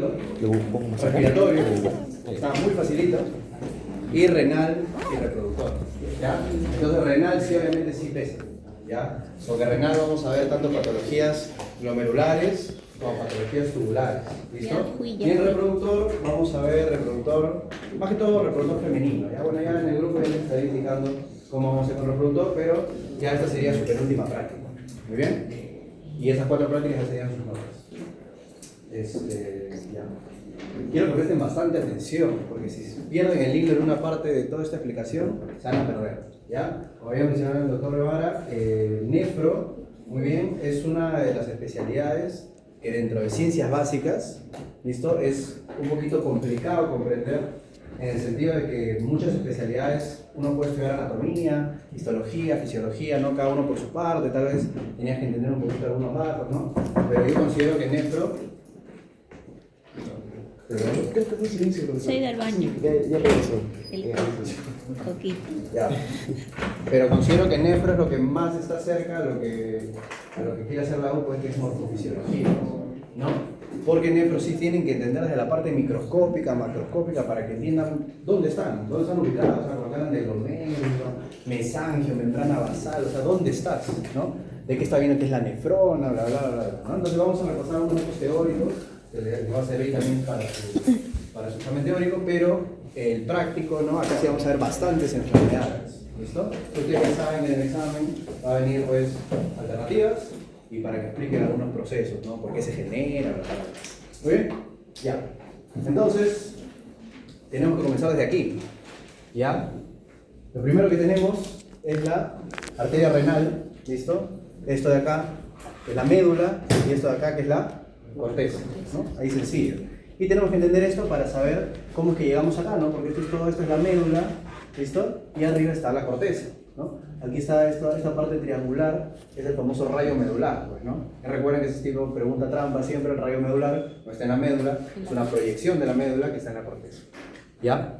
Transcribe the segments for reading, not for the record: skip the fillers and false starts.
respiratorio, está muy facilito, y renal y reproductor, ¿ya? Entonces renal sí, obviamente sí pesa, ¿ya? Porque renal vamos a ver tanto patologías glomerulares como patologías tubulares, ¿listo? Y en reproductor vamos a ver reproductor, más que todo reproductor femenino, ¿ya? Bueno, ya en el grupo ya les estaré indicando cómo vamos a hacer con reproductor, pero ya esta sería su penúltima práctica, ¿muy bien? Y esas 4 prácticas ya serían sus notas. Ya. Quiero que presten bastante atención, porque si pierden el hilo en una parte de toda esta explicación, se van a perder, ¿ya? Como había mencionado el doctor Guevara, nefro, muy bien, es una de las especialidades que dentro de ciencias básicas, ¿listo? Es un poquito complicado comprender, en el sentido de que muchas especialidades uno puede estudiar anatomía, histología, fisiología, ¿no? Cada uno por su parte, tal vez tenías que entender un poquito algunos datos, ¿no? Pero yo considero que nefro... Soy del baño. Ya regresó. Poquito. Ya. Pero considero que nefro es lo que más está cerca a lo que quiere hacer la U, pues, que es morfofisiología, ¿no? Porque nefro sí tienen que entender desde la parte microscópica, macroscópica, para que entiendan dónde están ubicados, o sea, cuando hablan de glomérulo, mesangio, membrana basal, o sea, dónde estás, ¿no? De qué está viendo que es la nefrona, bla, bla, bla, bla, ¿no? Entonces vamos a repasar unos datos teóricos, que les va a servir también para su examen teórico, pero el práctico, ¿no? Acá sí vamos a ver bastantes enfermedades, ¿listo? Ustedes ya saben en el examen va a venir, pues, alternativas y para que expliquen algunos procesos, ¿no? ¿Por qué se genera? Bla, bla, bla. ¿Muy bien? Ya. Entonces, tenemos que comenzar desde aquí, ¿ya? Lo primero que tenemos es la arteria renal, ¿listo? Esto de acá es la médula y esto de acá que es la corteza, ¿no? Ahí sencillo. Y tenemos que entender esto para saber cómo es que llegamos acá, ¿no? Porque todo esto es la médula, ¿listo? Y arriba está la corteza, ¿no? Aquí está esta parte triangular, es el famoso rayo medular, pues, ¿no? Y recuerden que ese tipo de pregunta trampa siempre, el rayo medular no está en la médula, es una proyección de la médula que está en la corteza. ¿Ya?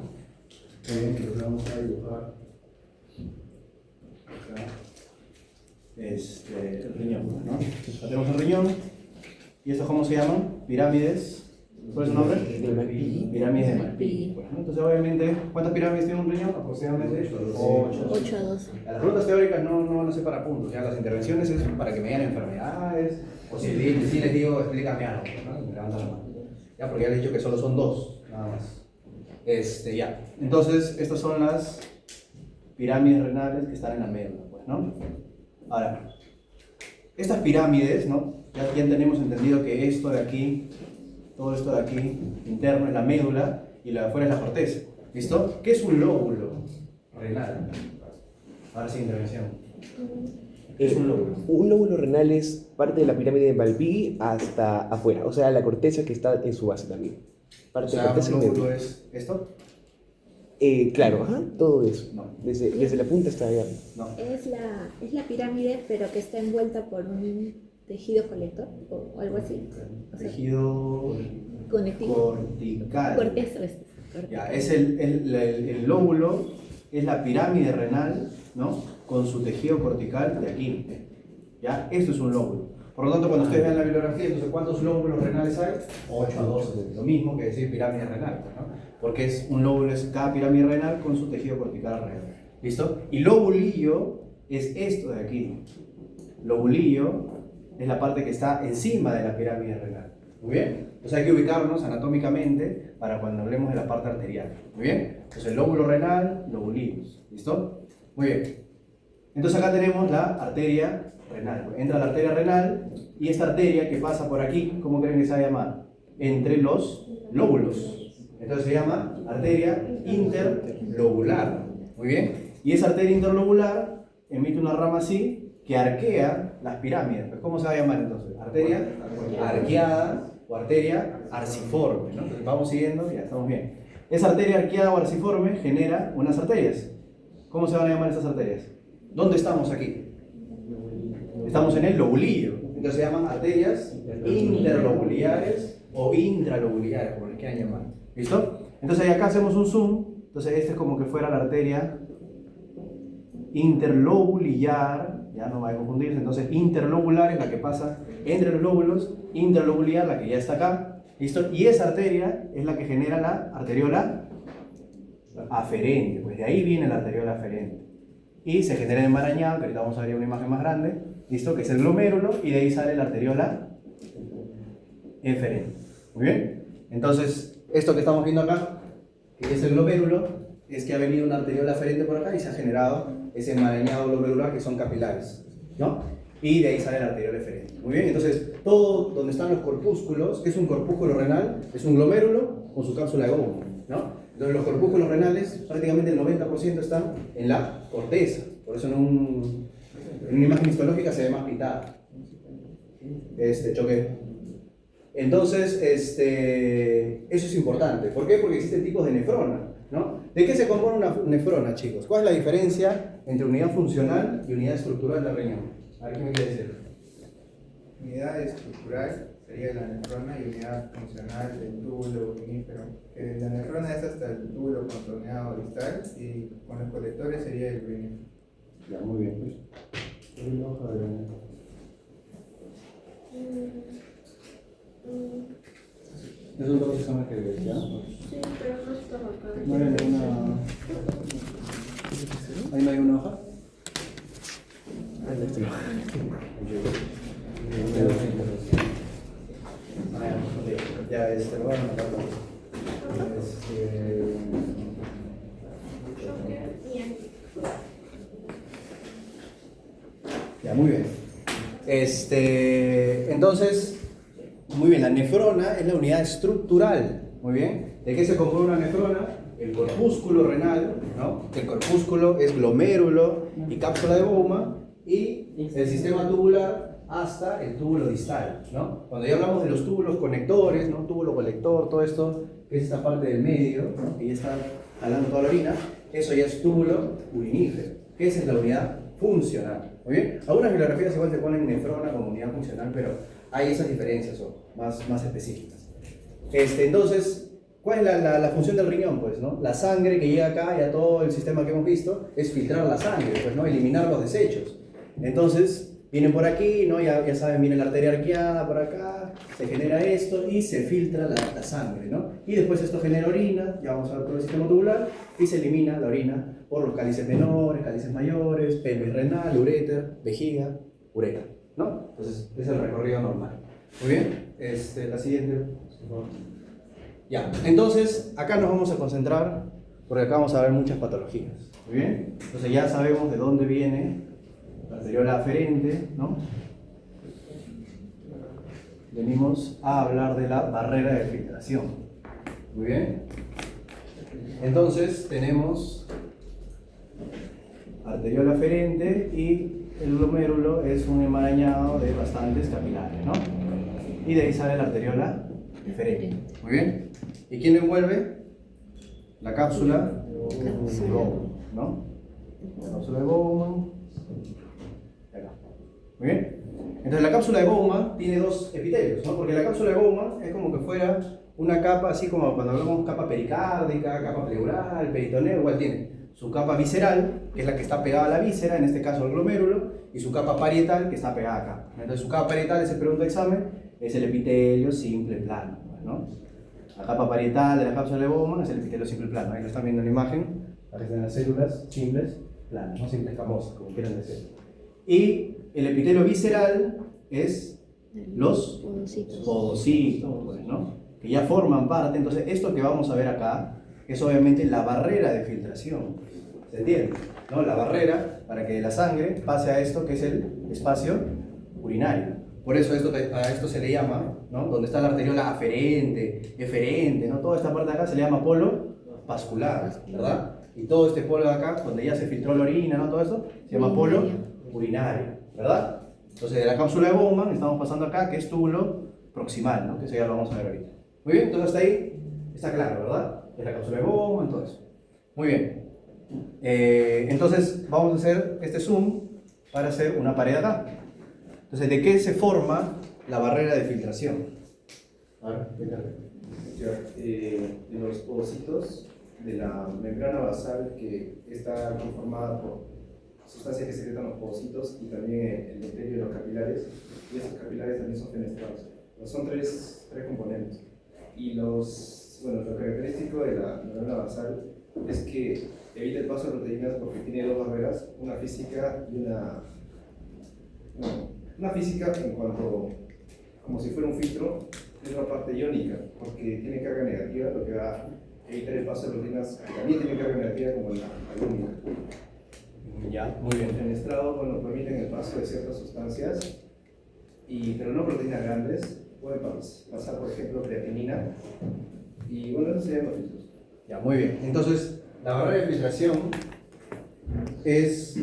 Vamos a dibujar acá. El riñón, ¿no? Acá tenemos el riñón. ¿Y estos cómo se llaman? Pirámides. ¿Cuál es su nombre? Pirámides de Malpighi. Bueno, entonces, obviamente, ¿cuántas pirámides tiene un riñón? Aproximadamente 8 a 12. Las preguntas teóricas no van a ser para puntos, ya las intervenciones es para que me digan enfermedades, o si les digo, explícame algo, ¿no? Me levantan la mano. Ya, porque ya les he dicho que solo son 2, nada más. Ya. Entonces, estas son las pirámides renales que están en la médula, pues, ¿no? Ahora, estas pirámides, ¿no? Ya tenemos entendido que esto de aquí, todo esto de aquí, interno es la médula y la de afuera es la corteza. ¿Listo? ¿Qué es un lóbulo renal? Ahora sí, intervención. ¿Qué es un lóbulo? Un lóbulo renal es parte de la pirámide de Malpighi hasta afuera, o sea, la corteza que está en su base también. Parte O sea, de la corteza ¿un y lóbulo médula. es esto? Claro, ajá, todo eso. No. Desde la punta hasta allá. No. Es la pirámide, pero que está envuelta por un tejido colector o algo así. O sea, Tejido conectivo. cortical. Corteza. Ya, es el lóbulo, es la pirámide renal, ¿no? Con su tejido cortical de aquí. ¿Ya? Esto es un lóbulo. Por lo tanto, cuando ustedes vean la bibliografía, entonces, ¿cuántos lóbulos renales hay? 8 a 12. Lo mismo que decir pirámide renal, ¿no? Porque es un lóbulo, es cada pirámide renal con su tejido cortical alrededor. ¿Listo? Y lobulillo es esto de aquí. Lobulillo es la parte que está encima de la pirámide renal. ¿Muy bien? Entonces hay que ubicarnos anatómicamente para cuando hablemos de la parte arterial. ¿Muy bien? Entonces lóbulo renal, lobulillos. ¿Listo? Muy bien. Entonces acá tenemos la arteria renal. Entra la arteria renal y esta arteria que pasa por aquí, ¿cómo creen que se va a llamar? Entre los lóbulos. Entonces se llama arteria interlobular. Muy bien. Y esa arteria interlobular emite una rama así que arquea las pirámides. Pues, ¿cómo se va a llamar entonces? Arteria arqueada o arteria arciforme, ¿no? Entonces vamos siguiendo y ya estamos bien. Esa arteria arqueada o arciforme genera unas arterias. ¿Cómo se van a llamar esas arterias? ¿Dónde estamos aquí? Estamos en el lobulillo. Entonces se llaman arterias interlobulares o intralobulares, como les quieran llamar. ¿Listo? Entonces acá hacemos un zoom. Entonces este es como que fuera la arteria interlobular, ya no va a confundirse. Entonces interlobular es la que pasa entre los lóbulos, interlobular la que ya está acá, ¿Listo? Y esa arteria es la que genera la arteriola aferente, pues de ahí viene la arteriola aferente. Y se genera el enmarañado, que ahorita vamos a ver una imagen más grande, ¿listo? Que es el glomérulo, y de ahí sale la arteriola eferente. Muy bien. Entonces, esto que estamos viendo acá, que es el glomérulo, es que ha venido una arteriola aferente por acá y se ha generado ese enmarañado glomerular que son capilares, ¿no? Y de ahí sale la arteriola eferente. Muy bien, entonces todo donde están los corpúsculos, que es un corpúsculo renal, es un glomérulo con su cápsula de Bowman, ¿no? Entonces los corpúsculos renales, prácticamente el 90% están en la corteza, por eso en una imagen histológica se ve más pitada. Choque. Entonces, eso es importante. ¿Por qué? Porque existen tipos de nefrona, ¿no? ¿De qué se compone una nefrona, chicos? ¿Cuál es la diferencia entre unidad funcional y unidad estructural del riñón? A ver, ¿qué me quiere decir? Unidad estructural sería la nefrona y unidad funcional del túbulo urínífero. La nefrona es hasta el túbulo contorneado distal y con los colectores sería el urínífero. Ya, muy bien, pues. Es un dos exámenes que ves, ¿ya? Sí, pero no está acá. No hay ninguna. ¿Ahí no hay una hoja? Ya, lo voy a anotar. Ya, muy bien. Entonces, muy bien, la nefrona es la unidad estructural. Muy bien. ¿De qué se compone una nefrona? El corpúsculo renal, ¿no? El corpúsculo es glomérulo y cápsula de Bowman, y el sistema tubular hasta el túbulo distal, ¿no? Cuando ya hablamos de los túbulos conectores, ¿no? Túbulo colector, todo esto, que es esta parte del medio, ¿no? Que ya está jalando toda la orina, eso ya es túbulo urinífero, que esa es la unidad funcional. Muy bien, algunas bibliografías igual te ponen nefrona como unidad funcional, pero hay esas diferencias más específicas. Entonces, ¿cuál es la función del riñón? Pues, ¿no? La sangre que llega acá y a todo el sistema que hemos visto es filtrar la sangre, pues, ¿no? Eliminar los desechos. Entonces, vienen por aquí, ¿no? Ya saben, viene la arteria arqueada por acá, se genera esto y se filtra la sangre, ¿no? Y después esto genera orina, ya vamos a ver todo el sistema tubular, y se elimina la orina por los cálices menores, cálices mayores, pelvis renal, uréter, vejiga, uretra, ¿no? Entonces, es el recorrido normal. Muy bien, la siguiente, por favor. Ya, entonces, acá nos vamos a concentrar, porque acá vamos a ver muchas patologías. Muy bien, entonces ya sabemos de dónde viene la arteriola aferente, ¿no? Venimos a hablar de la barrera de filtración. Muy bien. Entonces tenemos arteriola aferente y el glomérulo es un enmarañado de bastantes capilares, ¿no? Y de ahí sale la arteriola eferente. Muy bien. ¿Y quién lo envuelve? La cápsula de Bowman, ¿no? La cápsula de Bowman. Acá. Muy bien. Entonces la cápsula de Bowman tiene dos epitelios, ¿no? Porque la cápsula de Bowman es como que fuera una capa, así como cuando hablamos capa pericárdica, capa pleural, peritoneo, igual tiene su capa visceral, que es la que está pegada a la víscera, en este caso el glomérulo, y su capa parietal, que está pegada acá. Entonces su capa parietal, ese pregunta de examen, es el epitelio simple plano, ¿no? La capa parietal de la cápsula de Bowman es el epitelio simple plano. Ahí lo están viendo en la imagen, aquí están las células simples planas, no simples camosas, como quieran decir. Y el epitelio visceral es los podocitos, pues, ¿no? Que ya forman parte. Entonces, esto que vamos a ver acá es obviamente la barrera de filtración. ¿Se entiende? ¿No? La barrera para que la sangre pase a esto que es el espacio urinario. Por eso a esto se le llama, ¿no? Donde está la arteriola aferente, eferente, ¿no? Toda esta parte de acá se le llama polo vascular, ¿verdad? Y todo este polo de acá, donde ya se filtró la orina, ¿no? Todo eso se llama polo urinario, ¿verdad? Entonces, de la cápsula de Bowman estamos pasando acá, que es túbulo proximal, ¿no? Que eso ya lo vamos a ver ahorita. Muy bien, entonces hasta ahí está claro, ¿verdad? Es la cápsula de Bowman, todo eso. Muy bien. Entonces, vamos a hacer este zoom para hacer una pared acá. Entonces, ¿de qué se forma la barrera de filtración? A ver, de los podocitos de la membrana basal que está conformada por sustancias que secretan los podocitos y también el epitelio de los capilares, y esos capilares también son fenestrados. Son tres componentes. Y lo característico de la membrana basal es que evita el paso de proteínas porque tiene dos barreras, una física y una física en cuanto, como si fuera un filtro, y otra parte iónica, porque tiene carga negativa, lo que va a evitar el paso de proteínas que también tiene carga negativa como la albúmina. Ya, muy bien. El fenestrado, permiten el paso de ciertas sustancias, pero no proteínas grandes, pueden pasar, por ejemplo, creatinina, y bueno, eso serían los filtros. Ya, muy bien. Entonces, la barrera de filtración es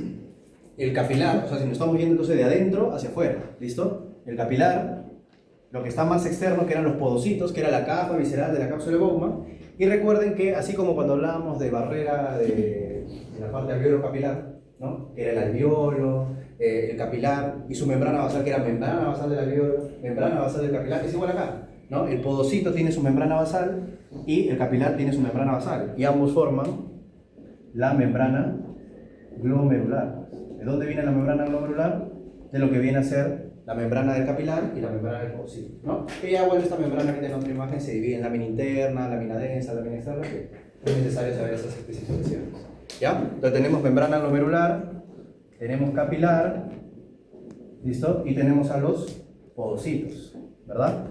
el capilar, o sea, si nos estamos yendo entonces de adentro hacia afuera, ¿listo? El capilar, lo que está más externo, que eran los podocitos, que era la capa visceral de la cápsula de Bowman, y recuerden que, así como cuando hablábamos de barrera de la parte alveolo capilar, ¿no? Que era el alveolo, el capilar, y su membrana basal, que era membrana basal del alveolo, membrana basal del capilar, es igual acá, ¿no? El podocito tiene su membrana basal y el capilar tiene su membrana basal, y ambos forman la membrana glomerular. ¿De dónde viene la membrana glomerular? De lo que viene a ser la membrana del capilar y la membrana del podocito, ¿no? Y ya, bueno, esta membrana que tiene otra imagen se divide en lámina interna, lámina densa, lámina externa, que es necesario saber esas especificaciones. ¿Ya? Entonces tenemos membrana glomerular, tenemos capilar, ¿listo? Y tenemos a los podocitos, ¿verdad?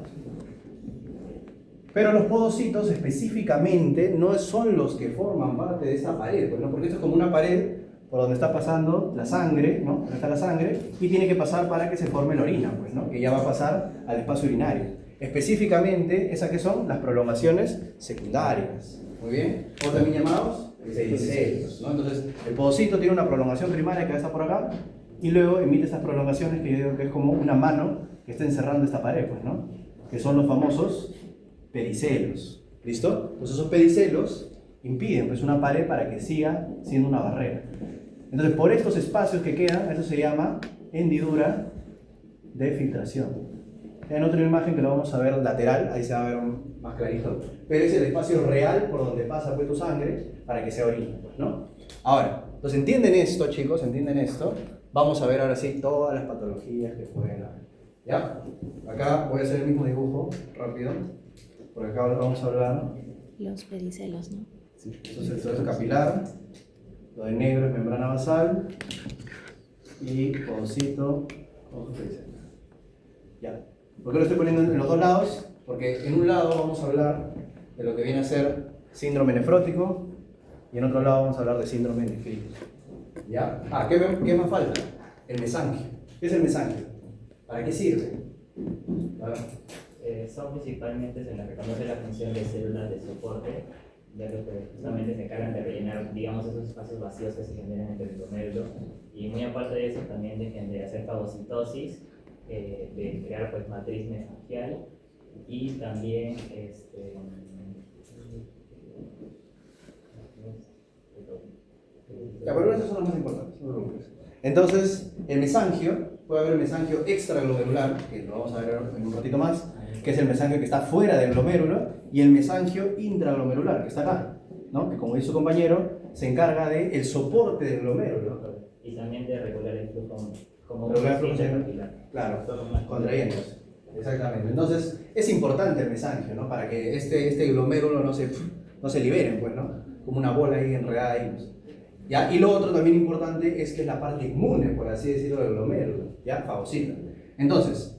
Pero los podocitos específicamente no son los que forman parte de esta pared, pues, ¿no? Porque esto es como una pared por donde está pasando la sangre, ¿no? Donde está la sangre, y tiene que pasar para que se forme la orina, pues, ¿no? Que ya va a pasar al espacio urinario. Específicamente, ¿esas que son? Las prolongaciones secundarias. Muy bien. O también llamados pedicelios, ¿no? Entonces, el podocito tiene una prolongación primaria que está por acá, y luego emite estas prolongaciones que yo digo que es como una mano que está encerrando esta pared, pues, ¿no? Que son los famosos pedicelios. ¿Listo? Entonces, esos pedicelios impiden, pues, una pared para que siga siendo una barrera. Entonces, por estos espacios que quedan, eso se llama hendidura de filtración. En otra imagen que lo vamos a ver lateral, ahí se va a ver más clarito, pero es el espacio real por donde pasa, pues, tu sangre para que sea orina, pues, ¿no? Ahora, entonces, ¿entienden esto, chicos? ¿Entienden esto? Vamos a ver ahora sí todas las patologías que pueden haber. ¿Ya? Acá voy a hacer el mismo dibujo rápido, porque acá vamos a hablar. Los pedicelos, ¿no? Sí, eso es el trozo capilar, lo de negro es membrana basal y podocito, ojo pedicelo. Ya. ¿Por qué lo estoy poniendo en los dos lados? Porque en un lado vamos a hablar de lo que viene a ser síndrome nefrótico y en otro lado vamos a hablar de síndrome nefrítico. ¿Ya? ¿Qué más falta? El mesangio. ¿Qué es el mesangio? ¿Para qué sirve? Son principalmente en las que conoce la función de células de soporte, ya que justamente se encargan de rellenar, digamos, esos espacios vacíos que se generan entre el glomérulo, y muy aparte de eso también de hacer fagocitosis, de crear, pues, matriz mesangial, y también Ya, pero esas son las más importantes, no te preocupes. Entonces, el mesangio, puede haber mesangio extraglomerular, que lo vamos a ver en un ratito más, que es el mesangio que está fuera del glomérulo, y el mesangio intraglomerular, que está acá, ¿no? Que, como dice su compañero, se encarga del soporte del glomérulo. y también de regular el flujo como Regular el un flujo capilar. Claro, contrayéndose. Exactamente. Entonces, es importante el mesangio, ¿no? Para que este glomérulo no se liberen, pues, ¿no? Como una bola ahí enredada ahí, pues. ¿Ya? Y lo otro también importante es que es la parte inmune, por así decirlo, del glomérulo, ¿ya? Fagocita. Entonces,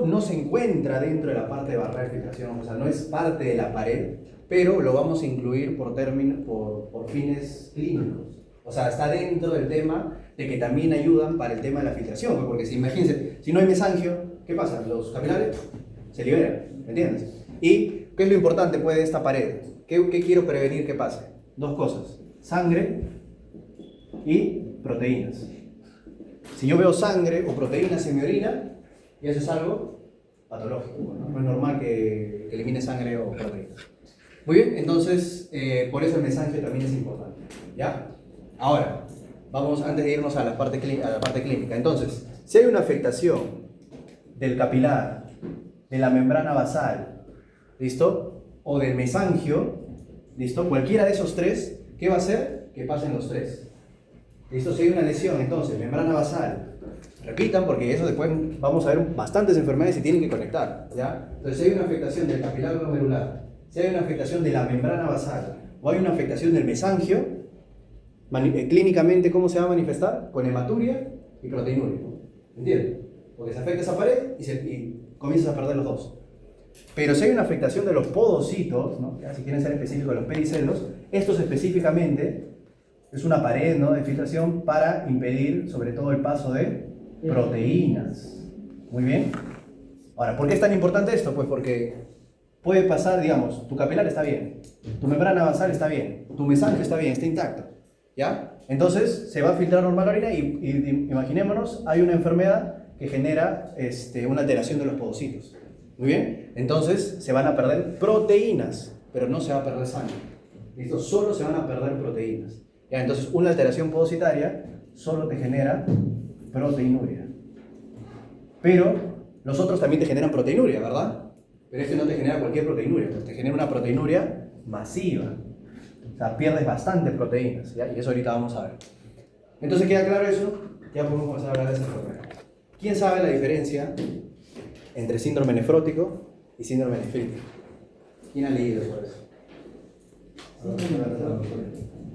no se encuentra dentro de la parte de barrera de filtración, o sea, no es parte de la pared, pero lo vamos a incluir por fines clínicos. O sea, está dentro del tema de que también ayudan para el tema de la filtración, porque si, imagínense, si no hay mesangio, ¿qué pasa? Los capilares se liberan, ¿me entiendes? ¿Y qué es lo importante, pues, de esta pared? ¿Qué quiero prevenir que pase? Dos cosas: sangre y proteínas. Si yo veo sangre o proteínas en mi orina, y eso es algo patológico, ¿no? No es normal que elimine sangre o proteínas. Muy bien, entonces, por eso el mesangio también es importante, ¿ya? Ahora, vamos, antes de irnos a la parte clínica. Entonces, si hay una afectación del capilar, de la membrana basal, ¿listo? O del mesangio, ¿listo? Cualquiera de esos tres, ¿qué va a hacer? Que pasen los tres. ¿Listo? Si hay una lesión, entonces, membrana basal, Repitan porque eso después vamos a ver bastantes enfermedades y tienen que conectar, ¿ya? Entonces, si hay una afectación del capilar glomerular, si hay una afectación de la membrana basal o hay una afectación del mesangio, clínicamente, ¿cómo se va a manifestar? Con hematuria y proteinuria. ¿Entiendes? Porque se afecta esa pared y comienzas a perder los dos. Pero si hay una afectación de los podocitos, ¿no? Si quieren ser específicos, los pericelos, estos específicamente es una pared, ¿no?, de filtración para impedir sobre todo el paso de proteínas. Muy bien. Ahora, ¿por qué es tan importante esto? Pues porque puede pasar, digamos, tu capilar está bien, tu membrana basal está bien, tu mesangio está bien, está intacto, ¿ya? Entonces se va a filtrar normal la orina y imaginémonos, hay una enfermedad que genera una alteración de los podocitos. Muy bien, entonces se van a perder proteínas, pero no se va a perder sangre. ¿Listo? Solo se van a perder proteínas. ¿Ya? Entonces una alteración podocitaria solo te genera proteinuria. Pero los otros también te generan proteinuria, ¿verdad? Pero este no te genera cualquier proteinuria, pues te genera una proteinuria masiva. O sea, pierdes bastantes proteínas, ¿ya? Y eso ahorita vamos a ver. Entonces queda claro eso, ya podemos comenzar a hablar de esa enfermedad. ¿Quién sabe la diferencia entre síndrome nefrótico y síndrome nefrítico? ¿Quién ha leído sobre eso?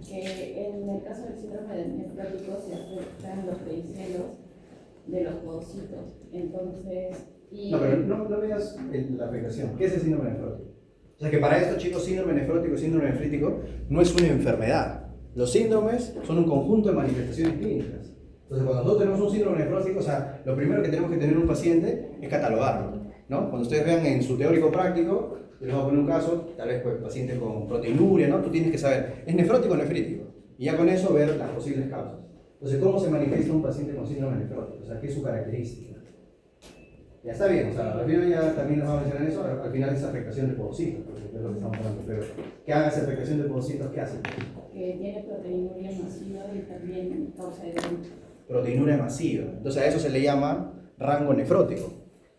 Que en el caso del síndrome nefrótico se afectan los pericelos de los podocitos. Entonces, No, pero no veas la afectación. ¿Qué es el síndrome nefrótico? O sea que para estos chicos, síndrome nefrótico y síndrome nefrítico no es una enfermedad. Los síndromes son un conjunto de manifestaciones clínicas. Entonces, cuando nosotros tenemos un síndrome nefrótico, o sea, lo primero que tenemos que tener en un paciente es catalogarlo, ¿no? Cuando ustedes vean en su teórico práctico, yo les voy a poner un caso, tal vez pues, paciente con proteinuria, ¿no? Tú tienes que saber, ¿es nefrótico o nefrítico? Y ya con eso ver las posibles causas. Entonces, ¿cómo se manifiesta un paciente con síndrome nefrótico? O sea, ¿qué es su característica? Ya está bien, o sea, al final ya también nos vamos a mencionar eso, al final es afectación de podocitos, porque es lo que estamos hablando, pero ¿qué haga esa afectación de podocitos? ¿Qué hace? que tiene proteinuria masiva y también causa edema. Proteinuria masiva. Entonces a eso se le llama rango nefrótico.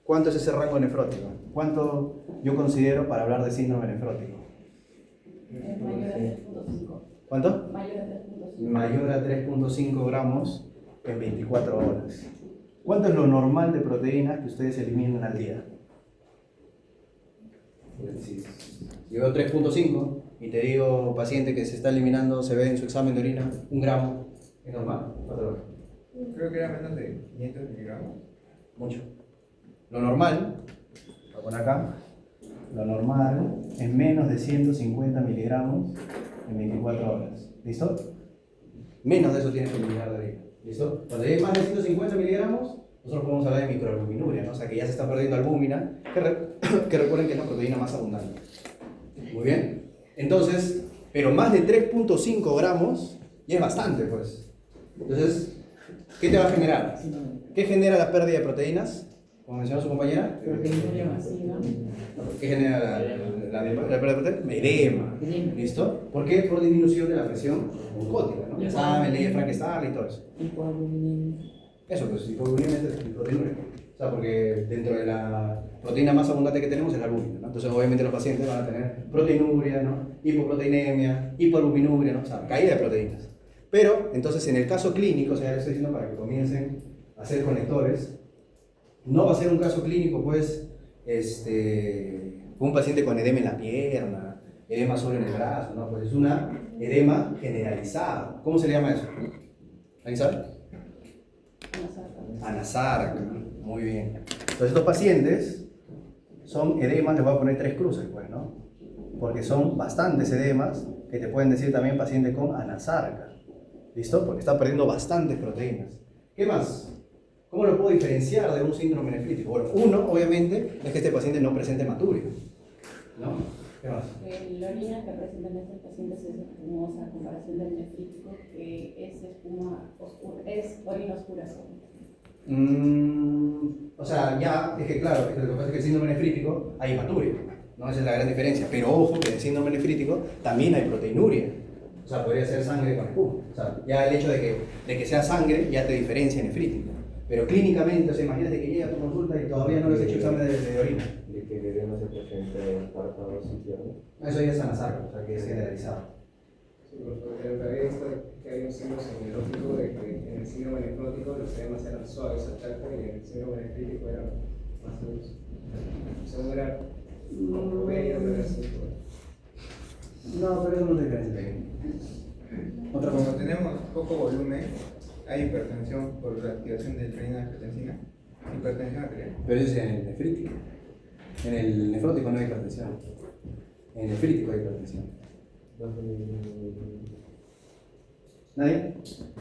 ¿Cuánto es ese rango nefrótico? ¿Cuánto yo considero para hablar de síndrome nefrótico? Es mayor a 3.5. ¿Cuánto? Mayor a 3.5. Mayor a 3.5 gramos en 24 horas. ¿Cuánto es lo normal de proteínas que ustedes eliminan al día? Si yo veo 3.5 y te digo, paciente que se está eliminando, se ve en su examen de orina, 1 gramo, ¿es normal? Creo que era menos de 500 miligramos. Mucho. Lo normal, lo voy a poner acá, lo normal es menos de 150 miligramos en 24 horas. ¿Listo? Menos de eso tienes que eliminar de orina. ¿Listo? Cuando llegue más de 150 miligramos, nosotros podemos hablar de microalbuminuria, ¿no? O sea que ya se está perdiendo albúmina, que recuerden que es la proteína más abundante. Muy bien. Entonces, pero más de 3.5 gramos ya es bastante, pues. Entonces, ¿qué te va a generar? ¿Qué genera la pérdida de proteínas? Como mencionó su compañera. Proteinuria masiva. ¿Qué genera la pérdida de proteínas? Edema. ¿Listo? ¿Por qué? Por disminución de la presión osmótica, ¿no? Ya saben, ley de Frankenstein y todo eso. Eso, pues, hipoalbuminemia es proteinuria. O sea, porque dentro de la proteína más abundante que tenemos es la albúmina, ¿no? Entonces, obviamente, los pacientes van a tener proteinuria, ¿no? Hipoproteinemia, hipoalbuminuria, ¿no? O sea, caída de proteínas. Pero, entonces, en el caso clínico, o sea, ya les estoy diciendo para que comiencen a hacer conectores, no va a ser un caso clínico, pues, un paciente con edema en la pierna, edema solo en el brazo, ¿no? Pues es una edema generalizada. ¿Cómo se le llama eso? ¿Alguien sabe? Anasarca. Muy bien. Entonces, estos pacientes son edemas, les voy a poner 3 cruces, pues, ¿no? Porque son bastantes edemas que te pueden decir también paciente con anasarca. ¿Listo? Porque está perdiendo bastantes proteínas. ¿Qué más? ¿Cómo lo puedo diferenciar de un síndrome nefrítico? Bueno, uno, obviamente, es que este paciente no presente hematuria, ¿no? ¿Qué más? La orina que presentan estos pacientes es espumosa a comparación del nefrítico, que es espuma oscura, es orina oscura. O sea, ya, es que claro, es que lo que pasa es que el síndrome nefrítico hay hematuria, ¿no? Esa es la gran diferencia. Pero ojo que en el síndrome nefrítico también hay proteinuria. O sea, podría ser sangre con espuma. O sea, ya el hecho de que sea sangre ya te diferencia nefrítico. Pero clínicamente, o sea, imagínate que llega a tu consulta y todavía no le has hecho examen de orina. De que el edema se presenta en párpados y piernas. Eso ya es anasarca, o sea, que es generalizado. Sí, porque lo que había visto es que hay un síndrome semiológico de que en el síndrome nefrótico los edemas eran suaves al tacto y en el síndrome nefrítico eran más duros. Según era promedio, pero era así. No, pero eso no es diferencia técnica. Otra Como cosa. tenemos poco volumen, hay hipertensión por la activación del renin-angiotensina. Hipertensión arterial. Pero eso es en el nefrítico. En el nefrótico no hay hipertensión. En el nefrítico hay hipertensión. ¿Nadie?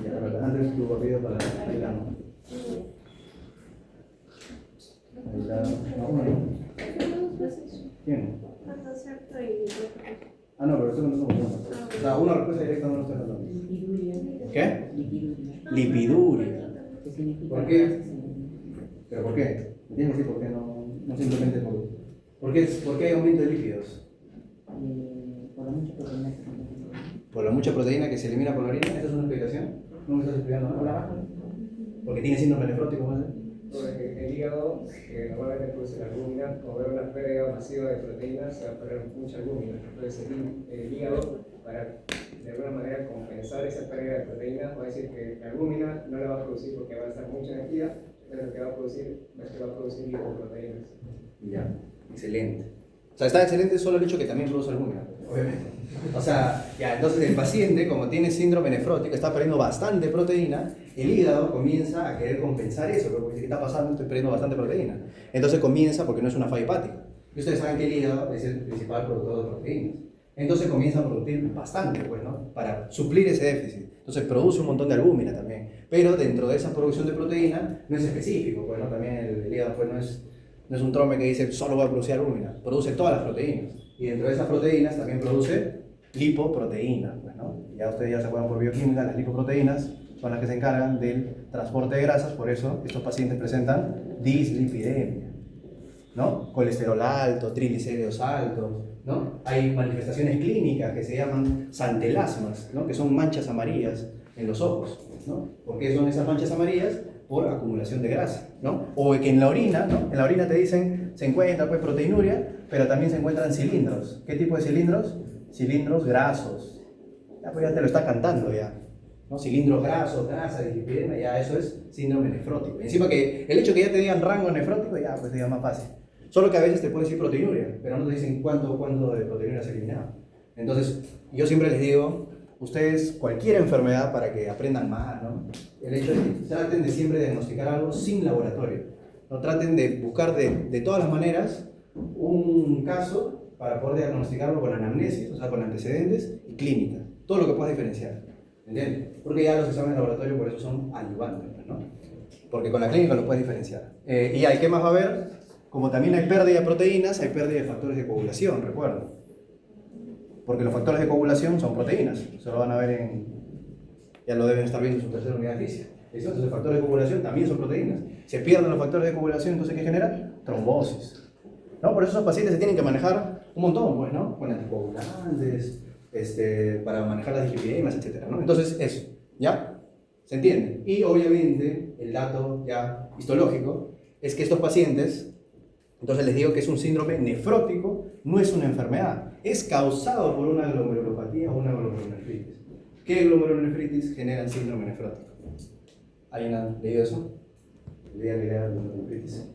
Ya, Roberta, antes tu apellido para Ailano. Ailano. No, uno no. ¿Quién? Ah, no, pero esto no somos uno. O sea, una respuesta directa no lo estoy hablando. ¿Qué? Lipiduria. ¿Por qué? ¿Pero por qué? ¿Me tienes que decir por qué? No simplemente por qué hay aumento de lípidos? Por la mucha proteína que se elimina. ¿Por la mucha proteína que se elimina por la orina? ¿Esa es una explicación? ¿No me estás explicando nada? Porque tiene síndrome nefrótico, ¿vale? El hígado, que normalmente produce la albúmina, como ver una pérdida masiva de proteínas, se va a perder mucha albúmina. Entonces el hígado, para de alguna manera compensar esa pérdida de proteínas, va a decir que la albúmina no la va a producir porque va a estar mucha energía, pero lo que va a producir es que va a producir lipoproteínas. Ya, excelente. O sea, está excelente solo el hecho que también produce albúmina, obviamente. O sea, ya, entonces el paciente, como tiene síndrome nefrótico, está perdiendo bastante proteína, el hígado comienza a querer compensar eso, porque dice, ¿qué está pasando? Estoy perdiendo bastante proteína. Entonces comienza, porque no es una falla hepática. Y ustedes saben que el hígado es el principal productor de proteínas. Entonces comienza a producir bastante, pues, ¿no? Para suplir ese déficit. Entonces produce un montón de albúmina también. Pero dentro de esa producción de proteína no es específico, pues, ¿no? También el hígado, pues, no es un trompe que dice solo va a producir albúmina. Produce todas las proteínas. Y dentro de esas proteínas también produce lipoproteínas, pues, ¿no? Ya ustedes ya se acuerdan por bioquímica, las lipoproteínas son las que se encargan del transporte de grasas, por eso estos pacientes presentan dislipidemia, ¿no? Colesterol alto, triglicéridos altos, ¿no? Hay manifestaciones clínicas que se llaman santelasmas, ¿no? Que son manchas amarillas en los ojos, ¿no? ¿Por qué son esas manchas amarillas? Por acumulación de grasa, ¿no? O que en la orina, ¿no? En la orina te dicen, se encuentra pues proteinuria, pero también se encuentran cilindros. ¿Qué tipo de cilindros? Cilindros grasos. Ya, pues ya te lo está cantando ya, ¿no? Cilindros grasos, grasa, dislipidemia, ya eso es síndrome nefrótico. Y encima que el hecho que ya te digan rango nefrótico, ya pues diga más fácil. Solo que a veces te puede decir proteinuria, pero no te dicen cuánto de proteinuria se ha eliminado. Entonces, yo siempre les digo, ustedes, cualquier enfermedad para que aprendan más, ¿no? El hecho es que traten de siempre diagnosticar algo sin laboratorio. No traten de buscar de todas las maneras un caso para poder diagnosticarlo con anamnesis, o sea, con antecedentes y clínica. Todo lo que puedas diferenciar. ¿Entiendes? Porque ya los exámenes de laboratorio por eso son ayudantes, ¿no? Porque con la clínica lo puedes diferenciar. Y hay, ¿qué más va a haber? Como también hay pérdida de proteínas, hay pérdida de factores de coagulación, recuerden. Porque los factores de coagulación son proteínas. Eso lo van a ver ya lo deben estar viendo en su tercera unidad de física. ¿Listo? Entonces, factores de coagulación también son proteínas. Se pierden los factores de coagulación, entonces, ¿qué genera? Trombosis. ¿No? Por eso esos pacientes se tienen que manejar un montón, pues, ¿no? Con anticoagulantes, para manejar las dislipidemias, etc., ¿no? Entonces, eso, ¿ya? ¿Se entiende? Y obviamente, el dato ya histológico es que estos pacientes, entonces les digo que es un síndrome nefrótico, no es una enfermedad, es causado por una glomerulopatía o una glomerulonefritis. ¿Qué glomerulonefritis genera el síndrome nefrótico? ¿Alguien ha leído eso? ¿Leían la idea de glomerulonefritis?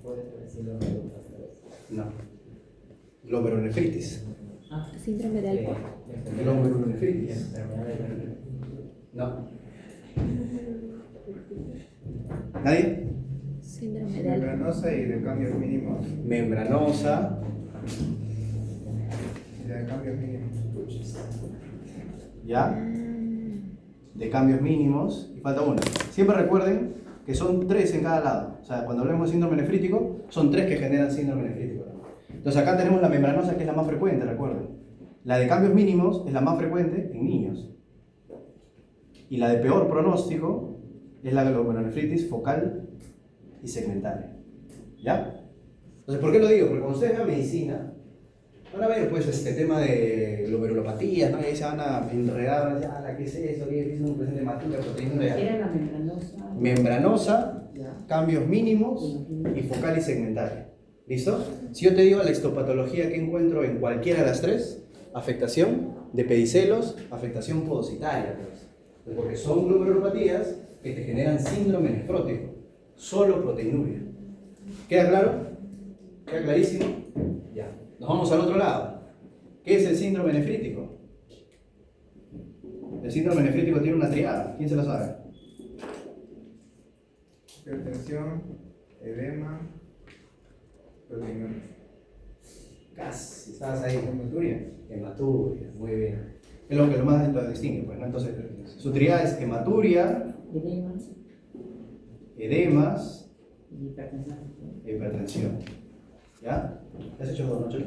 ¿Puede ser el síndrome de Lucas? No. Glomerulonefritis. Síndrome de Alport. Glomerulonefritis. Enfermedad de No. ¿Nadie? Síndrome de Alport. Membranosa y de cambios mínimos. Membranosa. Y de cambios mínimos. ¿Ya? De cambios mínimos. Y falta una. Siempre recuerden que son 3 en cada lado. O sea, cuando hablamos de síndrome nefrítico, son 3 que generan síndrome nefrítico. Entonces acá tenemos la membranosa, que es la más frecuente, recuerden. La de cambios mínimos es la más frecuente en niños. Y la de peor pronóstico es la glomerulonefritis focal y segmentaria. ¿Ya? Entonces, ¿por qué lo digo? Porque cuando ustedes vean medicina, van a ver pues este tema de glomerulopatías, ¿no? Y ahí se van a enredar, ya, ¿qué es eso? ¿Qué es un presente hemática, proteína? Era la membranosa. Membranosa, Ya. cambios mínimos y focal y segmentaria. ¿Listo? Si yo te digo la histopatología que encuentro en cualquiera de las 3, afectación de pedicelos, afectación podocitaria, pues. Porque son glomerulopatías que te generan síndrome nefrótico, solo proteinuria. ¿Queda claro? ¿Queda clarísimo? Ya. Nos vamos al otro lado. ¿Qué es el síndrome nefrítico? El síndrome nefrítico tiene una triada. ¿Quién se la sabe? Hipertensión, edema, proteinuria. Casi, estabas ahí. ¿Hematuria? Hematuria, muy bien. Es lo que lo más lo distingue, pues, ¿no? Entonces, su triada es hematuria, Edemas edemas y hipertensión. e hipertensión. ¿Ya? ¿Te has hecho dos, no, Chelo?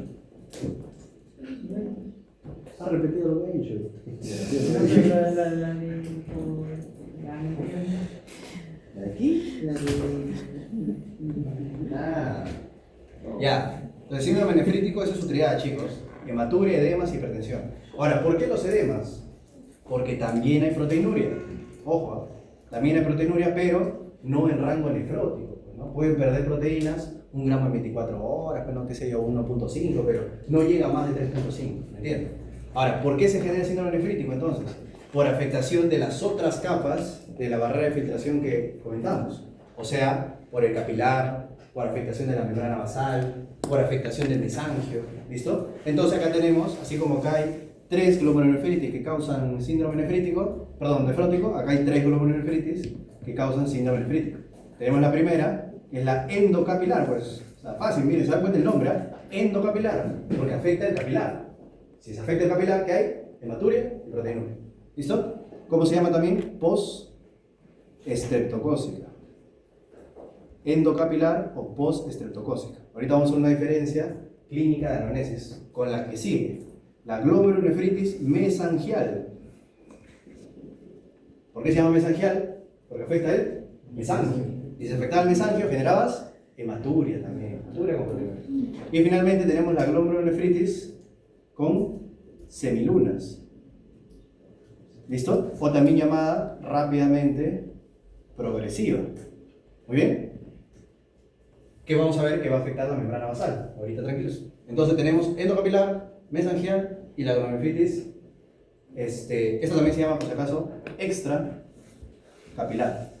¿Has repetido lo que he dicho? ¿La de aquí? La de... Ah. Ya. El síndrome nefrítico, esa es su triada, chicos. Hematuria, edemas y hipertensión. Ahora, ¿por qué los edemas? Porque también hay proteinuria. Ojo, también hay proteinuria, pero no en rango nefrótico. ¿No? Pueden perder proteínas 1 gramo en 24 horas, pero no que sé yo, 1.5, pero no llega a más de 3.5, ¿me entiendes? Ahora, ¿por qué se genera el síndrome nefrítico entonces? Por afectación de las otras capas de la barrera de filtración que comentamos. O sea, por el capilar, por afectación de la membrana basal, por afectación del mesangio, ¿listo? Entonces acá tenemos, así como acá hay 3 glomerulonefritis que causan síndrome nefrótico, acá hay 3 glomerulonefritis que causan síndrome nefrítico. Tenemos la primera, que es la endocapilar, pues, o sea, fácil, miren, se dan cuenta el nombre, ¿eh? Endocapilar, porque afecta el capilar. Si se afecta el capilar, ¿qué hay? Hematuria y proteinuria. ¿Listo? ¿Cómo se llama también? Post-estreptocócica. Endocapilar o post-estreptocócica. Ahorita vamos a ver una diferencia clínica de anamnesis con la que sigue. La glomerulonefritis mesangial. ¿Por qué se llama mesangial? Porque afecta el mesangio. Y si afectaba el mesangio, generabas hematuria también. Hematuria con proteinuria. Y finalmente tenemos la glomerulonefritis con semilunas. ¿Listo? O también llamada rápidamente progresiva. Muy bien. ¿Qué vamos a ver? Que va a afectar la membrana basal. Ahorita tranquilos. Entonces tenemos endocapilar, mesangial y la glomerulonefritis. Esto también se llama, por si acaso, extracapilar.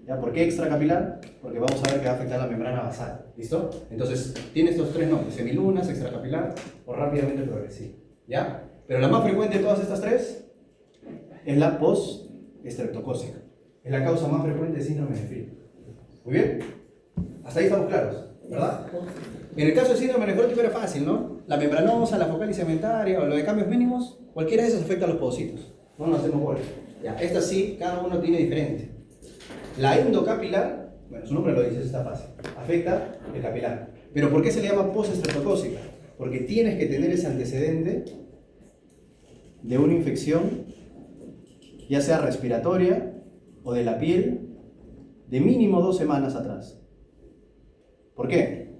¿Ya? ¿Por qué extracapilar? Porque vamos a ver que va a afectar la membrana basal. ¿Listo? Entonces tiene estos 3 nombres: semilunas, extracapilar o rápidamente progresiva. ¿Ya? Pero la más frecuente de todas estas 3 es la post-estreptocócica. Es la causa más frecuente de síndrome nefrítico. Muy bien. Hasta ahí estamos claros, ¿verdad? En el caso del síndrome nefrótico era fácil, ¿no? La membranosa, la focal y segmentaria o lo de cambios mínimos, cualquiera de esos afecta a los podocitos. No nos hacemos bolas. Ya, esta sí, cada uno tiene diferente. La endocapilar, bueno, su nombre lo dice, está fácil. Afecta el capilar. ¿Pero por qué se le llama post-estreptocócica? Porque tienes que tener ese antecedente de una infección, ya sea respiratoria o de la piel, de mínimo 2 semanas atrás. ¿Por qué?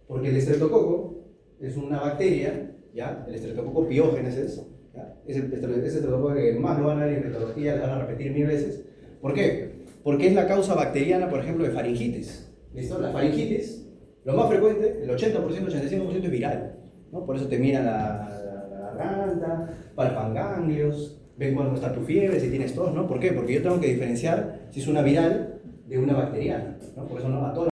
Porque el estreptococo es una bacteria, ¿ya? El estreptococo piógenesis, ¿ya? Es el estreptococo que más lo van a ver en infectología, lo van a repetir 1000 veces. ¿Por qué? Porque es la causa bacteriana, por ejemplo, de faringitis. ¿Listo? La faringitis, lo más frecuente, el 80%, 85% es viral, ¿no? Por eso te miran la garganta, palpan ganglios, ven cuando está tu fiebre, si tienes tos, ¿no? ¿Por qué? Porque yo tengo que diferenciar si es una viral de una bacteriana, ¿no? Por eso no, a todas